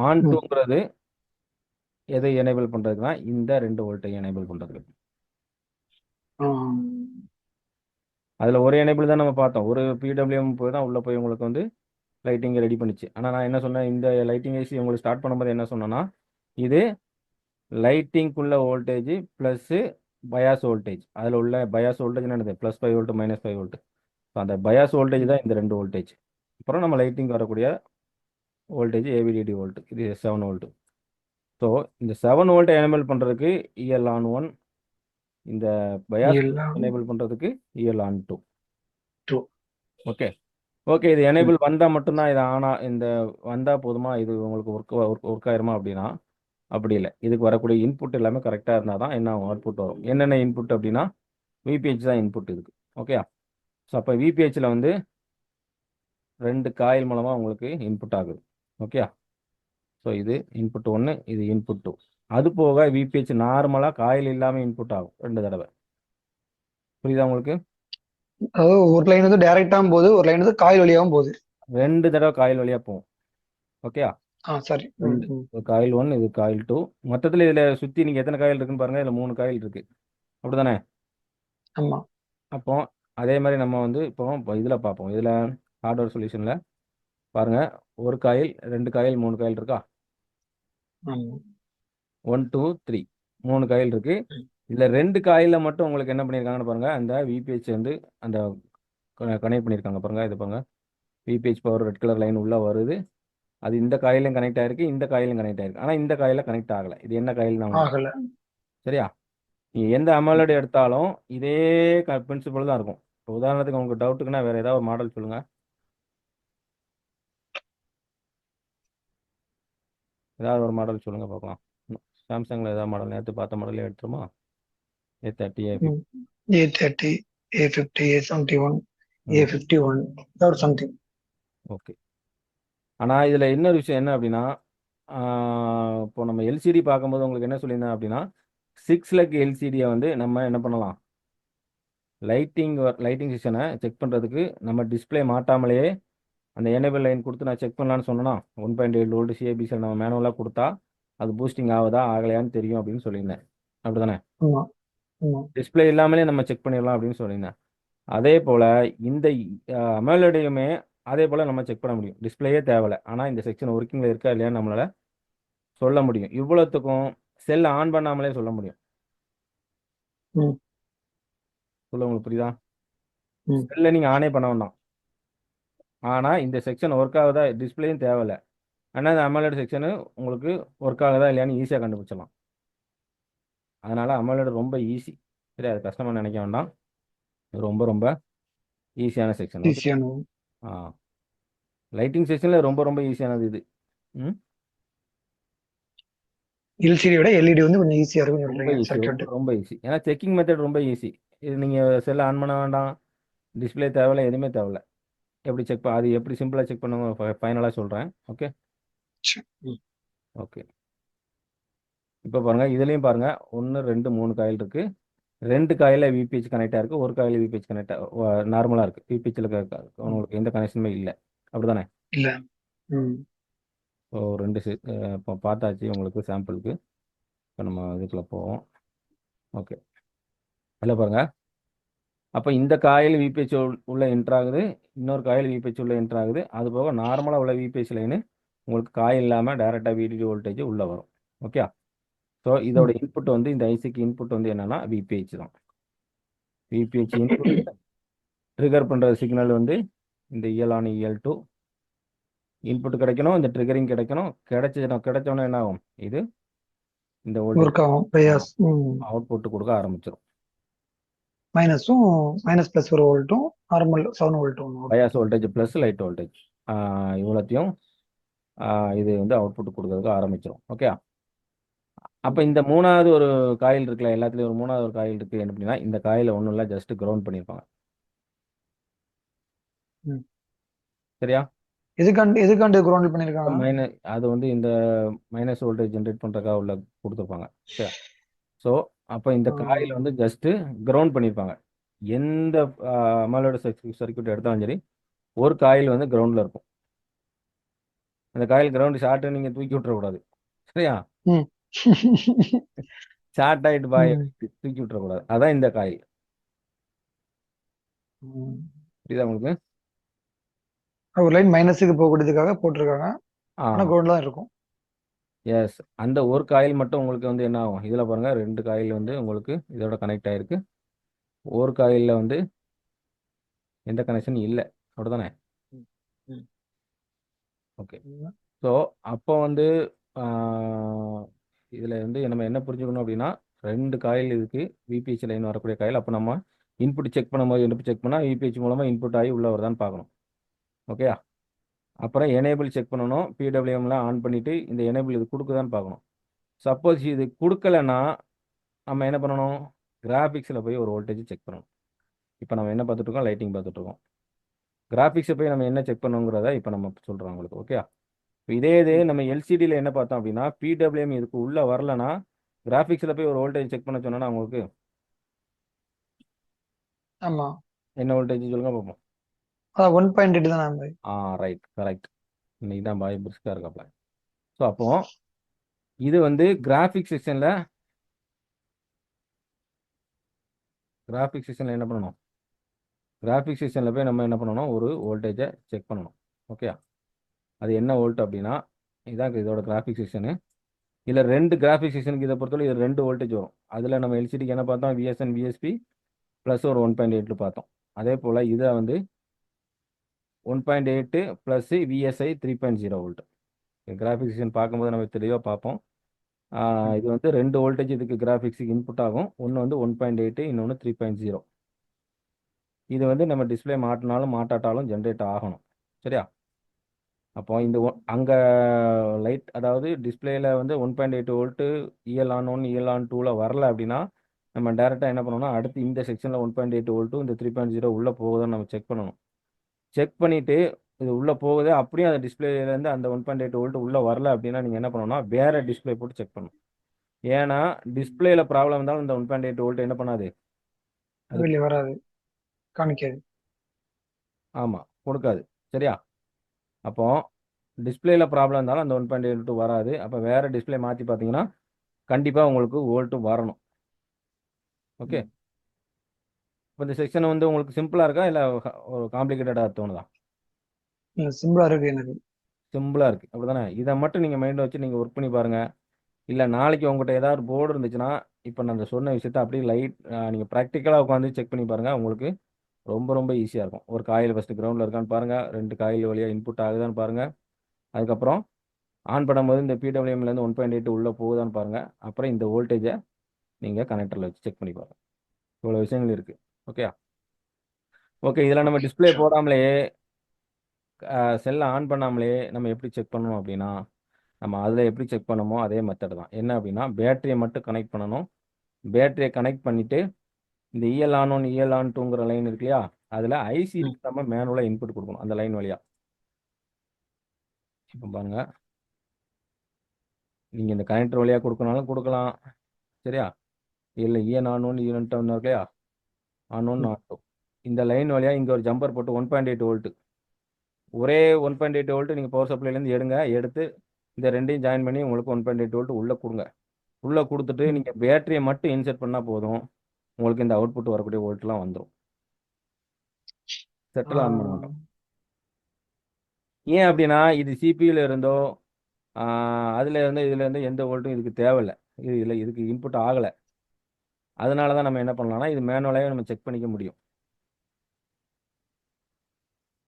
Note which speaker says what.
Speaker 1: On டூங்கிறது எதை enable பண்ணுறதுக்குன்னா இந்த 2 வோல்ட்டை எனேபிள் பண்ணுறதுக்கு. அதில் ஒரு எனேபிள் தான் நம்ம பார்த்தோம். ஒரு பிடபிள்யூஎம் போய் தான் உள்ளே போய் உங்களுக்கு வந்து லைட்டிங்கை ரெடி பண்ணிச்சு. ஆனால் நான் என்ன சொன்னேன், இந்த லைட்டிங் ஐசி உங்களுக்கு ஸ்டார்ட் பண்ணும்போது என்ன சொன்னேன்னா, இது லைட்டிங்குள்ள வோல்டேஜ் ப்ளஸ்ஸு பயாஸ் வோல்டேஜ். அதில் உள்ள பயாஸ் வோல்டேஜ் என்னது, +5 வோல்ட் -5 வோல்ட். ஸோ அந்த பயாஸ் வோல்டேஜ் தான் இந்த 2 வோல்டேஜ். அப்புறம் நம்ம லைட்டிங் வரக்கூடிய வோல்டேஜ் ஏவிடிடி வோல்ட், இது 7 வோல்ட். ஸோ இந்த 7 வோல்ட்டை எனேபிள் பண்ணுறதுக்கு இஎல் ஆன் 1, இந்த பயாஸ் எனேபிள் பண்ணுறதுக்கு இஎல் ஆன் 2. ஓகே ஓகே இது எனேபிள் வந்தால் மட்டும்தான் இது இந்த வந்தால் போதுமா, இது உங்களுக்கு ஒர்க் ஆயிருமா அப்படின்னா அப்படி இல்லை. இதுக்கு வரக்கூடிய இன்புட் எல்லாமே கரெக்டாக இருந்தால் தான் என்ன அவுட்புட் வரும். என்னென்ன இன்புட் அப்படின்னா விபிஹெச் தான் இன்புட் இதுக்கு. ஓகே, ஸோ அப்போ விபிஹெச்சில் வந்து 2 காயில் மூலமாக உங்களுக்கு இன்புட் ஆகுது. ஓகே, ஸோ இது இன்புட் 1, இது இன்புட் 2. அது போக விபிஹெச் நார்மலாக காயில் இல்லாமல் இன்புட் ஆகும் 2 தடவை. புரியுதா உங்களுக்கு?
Speaker 2: அதாவது ஒரு லைன் வந்து டைரக்டாகவும் போகுது, ஒரு லைன் வந்து காயில் வழியாகவும் போகுது.
Speaker 1: 2 தடவை காயில் வழியாக போகும். ஓகே,
Speaker 2: சரி.
Speaker 1: காயில் 1, இது காயில் 2. மொத்தத்தில் இதில் சுற்றி நீங்கள் எத்தனை காயில் இருக்குன்னு பாருங்கள். இதில் 3 காயில் இருக்குது, அப்படிதானே?
Speaker 2: ஆமாம்.
Speaker 1: அப்போ அதே மாதிரி நம்ம வந்து இப்போ இதில் பார்ப்போம். இதில் ஹார்ட்வேர் சொல்யூஷனில் பாருங்கள், ஒரு காயில், 2 காயில், 3 காயில் இருக்கா? 1 2 3 3 காயில் இருக்கு. இதில் 2 காயிலில் மட்டும் உங்களுக்கு என்ன பண்ணியிருக்காங்கன்னு பாருங்கள், அந்த விபிஹெச் வந்து அந்த கனெக்ட் பண்ணியிருக்காங்க பாருங்கள். இது பாருங்கள், விபிஹெச் பவர் ரெட் கலர் லைன் உள்ளே வருது. அது இந்த காயிலும் கனெக்ட் ஆகிருக்கு, இந்த காயிலும் கனெக்ட் ஆகிருக்கு. ஆனால் இந்த காயில கனெக்ட் ஆகலை. இது என்ன காயில் தான்? சரியா? நீங்கள் எந்த அமலோடு எடுத்தாலும் இதே பிரின்சிபல் தான் இருக்கும். இப்போ உதாரணத்துக்கு உங்களுக்கு டவுட்டுக்குன்னா வேறு ஏதாவது ஒரு மாடல் சொல்லுங்கள். ஏதாவது ஒரு மாடல் சொல்லுங்கள் பார்க்கலாம். சாம்சங்கில் ஏதாவது மாடல் நேற்று பார்த்த மாடலே எடுத்துருமா? A30,
Speaker 2: A30, A50, A71, A51 or something.
Speaker 1: Okay. ஆனால் இதில் இன்னொரு விஷயம் என்ன அப்படின்னா, இப்போ நம்ம எல்சிடி பார்க்கும்போது உங்களுக்கு என்ன சொல்லியிருந்தேன் அப்படின்னா, 6 லக் எல்சிடியை வந்து நம்ம என்ன பண்ணலாம், லைட்டிங் செக்ஷனை செக் பண்ணுறதுக்கு நம்ம டிஸ்பிளே மாட்டாமலேயே அந்த எனேபிள் லைன் கொடுத்து நான் செக் பண்ணலான்னு சொன்னேன்னா, 1.8 வோல்ட் சிஏபிசியில் நம்ம மேனுவலாக கொடுத்தா அது பூஸ்டிங் ஆகுதா ஆகலையான்னு தெரியும் அப்படின்னு சொல்லியிருந்தேன். அப்படி தானே? டிஸ்பிளே இல்லாமலே நம்ம செக் பண்ணிடலாம் அப்படின்னு சொல்லியிருந்தேன். அதே போல் இந்த அமலோடையுமே அதே போல் நம்ம செக் பண்ண முடியும். டிஸ்பிளேயே தேவையில்லை, ஆனால் இந்த செக்ஷன் ஒர்க்கிங்கில் இருக்கா இல்லையான்னு நம்மளால் சொல்ல முடியும். இவ்வளோத்துக்கும் செல் ஆன் பண்ணாமலே சொல்ல முடியும். சொல்ல உங்களுக்கு புரியுதா? செல்லை நீங்கள் ஆனே பண்ண வேண்டாம், ஆனால் இந்த செக்ஷன் ஒர்க் ஆகுதா, டிஸ்பிளேயும் தேவையில்லை, ஆனால் இந்த அமலோட செக்ஷனு உங்களுக்கு ஒர்க் ஆகுதா இல்லையான்னு ஈஸியாக கண்டுபிடிச்சலாம். அதனால் அமலோட ரொம்ப ஈஸி. சரி, அது கஷ்டமாக நினைக்க வேண்டாம், ரொம்ப ரொம்ப ஈஸியான செக்ஷன். லைட்டிங் செக்ஷனில் ரொம்ப ரொம்ப ஈஸியானது இது.
Speaker 2: எல்சிடி விட எல்இடி வந்து கொஞ்சம் ஈஸியாக இருக்கும்.
Speaker 1: ரொம்ப ஈஸி, ஏன்னா செக்கிங் மெத்தட் ரொம்ப ஈஸி. இது நீங்கள் செல்லை ஆன் பண்ண வேண்டாம், டிஸ்பிளே தேவையில்லை, எதுவுமே தேவையில்லை. எப்படி செக் அது எப்படி சிம்பிளாக செக் பண்ணுங்க ஃபைனலாக சொல்கிறேன். ஓகே ஓகே இப்போ பாருங்கள், இதுலேயும் பாருங்கள் 1 2 3 காயில் இருக்குது. 2 காயில் விபிஹெச் கனெக்டாக இருக்குது, ஒரு காயில் விபிஹெச் கனெக்டாக நார்மலாக இருக்குது. விபிஹெச்சில் உங்களுக்கு எந்த கனெக்ஷனுமே இல்லை, அப்படி தானே?
Speaker 2: இல்லை.
Speaker 1: ஸோ 2 இப்போ பார்த்தாச்சு உங்களுக்கு சாம்பிளுக்கு. இப்போ நம்ம இதுக்குள்ளே போவோம். ஓகே, இல்லை பாருங்கள், அப்போ இந்த காயில் விபிஹெச் உள்ள என்ட்ரு ஆகுது, இன்னொரு காயில் விபிஹெச் உள்ள என்ட்ரு ஆகுது. அது போக நார்மலாக உள்ள விபிஹெச் லைனு உங்களுக்கு காயில் இல்லாமல் டைரெக்டாக விடிடி வோல்டேஜ் உள்ளே வரும். ஓகே, ஸோ இதோட இன்புட் வந்து இந்த ஐசிக்கு இன்புட் வந்து என்னன்னா விபிஹெச் தான். விபிஹெச் இன்புட் ட்ரிகர் பண்ணுற சிக்னல் வந்து இந்த இஎல்1 இஎல்2 இன்புட் கிடைக்கணும், இந்த ட்ரிகரிங் கிடைக்கணும். கிடைச்சோன்னா என்ன ஆகும், இது இந்த வோல்டேஜ் அவுட்புட் கொடுக்க ஆரம்பிச்சிடும்.
Speaker 2: மைனஸ் பிளஸ் ஒரு வோல்ட்டும் நார்மல் 7 வோல்ட்டும்
Speaker 1: bias voltage plus light voltage இவ்வளோத்தையும் இது வந்து அவுட்புட் கொடுக்கறதுக்கு ஆரம்பிச்சிடும். ஓகே, அப்போ இந்த 3வது ஒரு காயில் இருக்குல்ல, எல்லாத்துலேயும் ஒரு 3வது ஒரு காயில் இருக்குது. என்ன அப்படின்னா, இந்த காயில் ஒன்றும் இல்லை, ஜஸ்ட் கிரவுண்ட் பண்ணியிருப்பாங்க. சரியா?
Speaker 2: எதுக்காண்டு கிரவுண்ட் பண்ணியிருக்காங்க?
Speaker 1: அது வந்து இந்த மைனஸ் வோல்டேஜ் ஜென்ரேட் பண்ணுறதுக்காக உள்ள கொடுத்துருப்பாங்க. சரி, ஸோ அப்போ இந்த காயில் வந்து ஜஸ்ட்டு கிரவுண்ட் பண்ணியிருப்பாங்க. எந்த அமலோட சர்க்யூட் எடுத்தாலும் சரி, ஒரு காயில் வந்து கிரவுண்டில் இருக்கும். அந்த காயில் கிரவுண்ட் ஷார்ட்டு நீங்கள் தூக்கி விட்டுறக்கூடாது. சரியா?
Speaker 2: ம்.
Speaker 1: ஷார்ட் ஆகிட்டு பாய்
Speaker 2: ம்.
Speaker 1: தூக்கி விட்டுறக்கூடாது. அதான் இந்த காயில்.
Speaker 2: ம்.
Speaker 1: புரியுதா உங்களுக்கு?
Speaker 2: ஒரு லைன் மைனஸுக்கு போகக்கூடியதுக்காக போட்டிருக்காங்க.
Speaker 1: ஆ
Speaker 2: ஆனா கிரவுண்ட்ல தான் இருக்கும்.
Speaker 1: எஸ். அந்த ஒரு காயில் மட்டும் உங்களுக்கு வந்து என்ன ஆகும், இதில் பாருங்கள் 2 காயில் வந்து உங்களுக்கு இதோட கனெக்ட் ஆகிருக்கு. ஒரு காயிலில் வந்து எந்த கனெக்ஷன் இல்லை. அப்படிதானே?
Speaker 2: ம். ம்.
Speaker 1: ஓகே.
Speaker 2: ம்.
Speaker 1: ஸோ அப்போ வந்து இதில் வந்து நம்ம என்ன புரிஞ்சுக்கணும் அப்படின்னா, 2 காயில் இருக்குது. விபிஹெச் லைன் வரக்கூடிய காயில். அப்போ நம்ம இன்புட் செக் பண்ணும்போது இன்புட் செக் பண்ணால் விபிஹெச் மூலமாக இன்புட் ஆகி உள்ள வருதான்னு பார்க்கணும். ஓகேயா? அப்புறம் எனேபிள் செக் பண்ணணும். பிடபிள்யூஎம்லாம் ஆன் பண்ணிவிட்டு இந்த எனேபிள் இது கொடுக்குதான்னு பார்க்கணும். சப்போஸ் இது கொடுக்கலன்னா நம்ம என்ன பண்ணணும், கிராஃபிக்ஸில் போய் ஒரு வோல்டேஜ் செக் பண்ணணும். இப்போ நம்ம என்ன பார்த்துட்ருக்கோம், லைட்டிங் பார்த்துட்ருக்கோம். கிராஃபிக்ஸை போய் நம்ம என்ன செக் பண்ணுங்கிறத இப்போ நம்ம சொல்கிறோம் உங்களுக்கு. ஓகே. இப்போ இதே இது நம்ம எல்சிடியில் என்ன பார்த்தோம் அப்படின்னா, பிடபிள்யூஎம் இதுக்கு உள்ளே வரலன்னா கிராஃபிக்ஸில் போய் ஒரு வோல்டேஜ் செக் பண்ண சொன்னா உங்களுக்கு
Speaker 2: ஆமா.
Speaker 1: என்ன வோல்டேஜ் சொல்லுங்க பார்ப்போம்.
Speaker 2: அதான் 1.8 தான் பாய்.
Speaker 1: Right, correct. இன்னைக்கு தான் பாய் பிரிஸ்காக இருக்காப்ல. ஸோ அப்போ இது வந்து கிராஃபிக் செக்ஷனில் என்ன பண்ணணும், கிராஃபிக் செக்ஷனில் போய் நம்ம என்ன பண்ணணும், ஒரு வோல்டேஜை செக் பண்ணணும். ஓகே. அது என்ன வோல்ட் அப்படின்னா, இதான் இதோட கிராஃபிக் செக்ஷனு. இதில் 2 கிராஃபிக் செக்ஷனுக்கு இதை பொறுத்தவரை இது 2 வோல்டேஜ் வரும். அதில் நம்ம எல்சிடிக்கு என்ன பார்த்தோம், விஎஸ்என் விஎஸ்பி ப்ளஸ் ஒரு 1.8 பார்த்தோம். அதே போல் இதை வந்து 1.8 plus VSI 3.0 volt. Graphic section பார்க்கும்போது நம்ம தெளிவாக பார்ப்போம். இது வந்து 2 வோல்டேஜ் இதுக்கு கிராஃபிக்ஸுக்கு இன்புட் ஆகும். ஒன்று வந்து 1.8, இன்னொன்று 3.0. இது வந்து நம்ம டிஸ்பிளே மாட்டினாலும் மாட்டாட்டாலும் ஜென்ரேட் ஆகணும். சரியா? அப்போ இந்த அங்கே லைட், அதாவது டிஸ்பிளேயில் வந்து 1.8 volt EL on 1 EL on 2ல் வரல அப்படின்னா நம்ம டேரெக்டாக என்ன பண்ணணும்னா, அடுத்து இந்த செக்ஷனில் 1.8 வோல்ட்டும் இந்த 3.0 உள்ளே போகுதுன்னு நம்ம செக் பண்ணணும். செக் பண்ணிவிட்டு இது உள்ளே போகுது, அப்படியும் அந்த டிஸ்பிளேலேருந்து அந்த 1.8 வோல்ட் உள்ளே வரல அப்படின்னா நீங்கள் என்ன பண்ணணும்னா வேறு டிஸ்பிளே போட்டு செக் பண்ணணும். ஏன்னா டிஸ்பிளேயில் ப்ராப்ளம் இருந்தாலும் இந்த 1.8 வோல்ட் என்ன பண்ணாது, அது
Speaker 2: வெளியே வராது, காமிக்காது.
Speaker 1: ஆமாம் கொடுக்காது. சரியா? அப்போ டிஸ்பிளேயில் ப்ராப்ளம் இருந்தாலும் அந்த 1.8 வராது. அப்போ வேறு டிஸ்பிளே மாற்றி பார்த்தீங்கன்னா கண்டிப்பாக உங்களுக்கு வோல்ட்டு வரணும். ஓகே. இப்போ இந்த செக்ஷன் வந்து உங்களுக்கு சிம்பிளாக இருக்கா இல்லை ஒரு காம்ப்ளிகேட்டடாக தோணுதா?
Speaker 2: சிம்பிளா இருக்கு எனக்கு.
Speaker 1: சிம்பிளாக இருக்குது, அப்படி தானே? இதை மட்டும் நீங்கள் மைண்டில் வச்சு நீங்கள் ஒர்க் பண்ணி பாருங்கள். இல்லை நாளைக்கு உங்கள்கிட்ட ஏதாவது போர்டு இருந்துச்சுன்னா இப்போ நான் சொன்ன விஷயத்த அப்படியே லைட் நீங்கள் ப்ராக்டிக்கலாக உட்காந்து செக் பண்ணி பாருங்கள். உங்களுக்கு ரொம்ப ரொம்ப ஈஸியாக இருக்கும். ஒரு காயில் ஃபஸ்ட்டு கிரவுண்டில் இருக்கான்னு பாருங்கள், 2 காயில் வழியாக இன்புட் ஆகுதான்னு பாருங்கள். அதுக்கப்புறம் ஆன் பண்ணும்போது இந்த பிடபிள்யூஎம்லேருந்து 1.8 உள்ளே போகுதான்னு பாருங்கள். அப்புறம் இந்த வோல்டேஜை நீங்கள் கனெக்டரில் வச்சு செக் பண்ணி பாருங்கள். இவ்வளோ விஷயங்கள் இருக்குது. ஓகே. ஓகே. இதில் நம்ம டிஸ்பிளே போடாமலே செல்லை ஆன் பண்ணாமலே நம்ம எப்படி செக் பண்ணணும் அப்படின்னா, நம்ம அதில் எப்படி செக் பண்ணமோ அதே மெத்தட் தான். என்ன அப்படின்னா, பேட்டரியை மட்டும் கனெக்ட் பண்ணணும். பேட்டரியை கனெக்ட் பண்ணிவிட்டு இந்த இஎல் ஆன் 1 இஎல் ஆன் 2ங்கிற லைன் இருக்கு இல்லையா, அதில் ஐசிக்கு நம்ம மேனுவலாக இன்புட் கொடுக்கணும் அந்த லைன் வழியாக. இப்போ பாருங்கள், நீங்கள் இந்த கனெக்டர் வழியாக கொடுக்கனாலும் கொடுக்கலாம். சரியா? இல்லை இஎன் ஆன் 1 இஎன் ஆன் 2 இருக்கு இல்லையா, ஆன் 1 ஆன் 2 இந்த லைன் வழியாக இங்கே ஒரு ஜம்பர் போட்டு 1.8 வோல்ட்டு, ஒரே 1.8 வோல்ட்டு நீங்கள் பவர் சப்ளைலேருந்து எடுத்து இந்த ரெண்டையும் ஜாயின் பண்ணி உங்களுக்கு 1.8 வோல்ட் உள்ளே கொடுங்க. உள்ளே கொடுத்துட்டு நீங்கள் பேட்டரியை மட்டும் இன்செர்ட் பண்ணால் போதும், உங்களுக்கு இந்த அவுட்புட் வரக்கூடிய வோல்ட்லாம் வந்துடும். செட்டில் ஆன் பண்ண மாட்டோம். ஏன் அப்படின்னா இது சிபியூவில் இருந்தோ அதில் இருந்து இதில் இருந்து எந்த வோல்ட்டும் இதுக்கு தேவையில்லை. இதுக்கு இன்புட் ஆகலை. அதனால தான் நம்ம என்ன பண்ணலாம்னா இது மேனுவலாகவே நம்ம செக் பண்ணிக்க முடியும்.